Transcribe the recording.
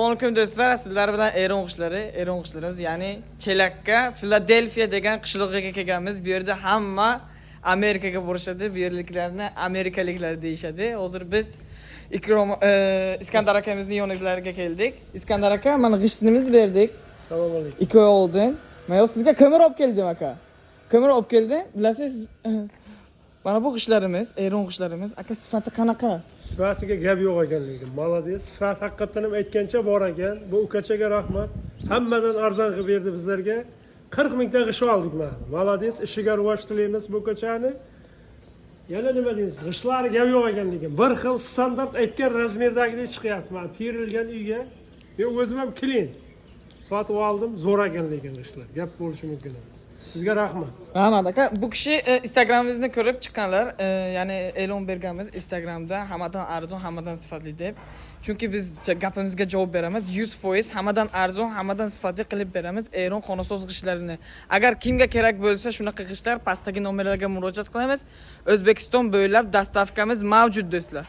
Assalomu do'stlar, sizlar bilan Eron qishlari, ya'ni Chelakka, Filadelfiya degan qishloqqa kelganmiz. Bu yerda hamma Amerikaga borishadi, bu yerliklarni amerikaliklar deyishadi. Hozir biz Iskandar akamizning yoniga keldik. Iskandar aka, mana g'ishtimiz berdik. Assalomu alaykum. 2 oy oldin. Men sizga ko'mir olib keldim aka. Ko'mir olib keldim. Bilasiz, mana bu g'ishtlarimiz, Eron g'ishtlarimiz. Aka sifati qanaqa? Sifatiga gap yo'q ekanligi. Malades. Sifat haqiqatan ham aytgancha bor ekan. Bu ukachaga rahmat. Hammadan arzon qilib berdi bizlarga. 40 mingta g'isht oldik mana. Malades. Ishiga rivoj tilaymiz bu ukachani. Yana nima deymiz? G'ishtlari gap yo'q ekanligi. Bir xil standart aytgan razmerdagidek chiqyapti. Mana terilgan uyga. Men o'zim ham klin sotib oldim. Zo'r ekanligi g'ishtlar. Gap bo'lishi mumkin emas. Sizga rahmat. Rahmat aka. Bu kishi Instagramimizni ko'rib chiqqanlar, ya'ni e'lon berganmiz Instagramda hammadan arzon, hammadan sifatli deb. Chunki biz gapimizga javob beramiz. 100% hammadan arzon, hammadan sifatli qilib beramiz Eron qonosoz g'ishtlarini. Agar kimga kerak bo'lsa, shunaqa g'ishtlar pastdagi nomerlarga murojaat qilamiz. O'zbekiston bo'ylab dastavkamiz mavjud do'stlar.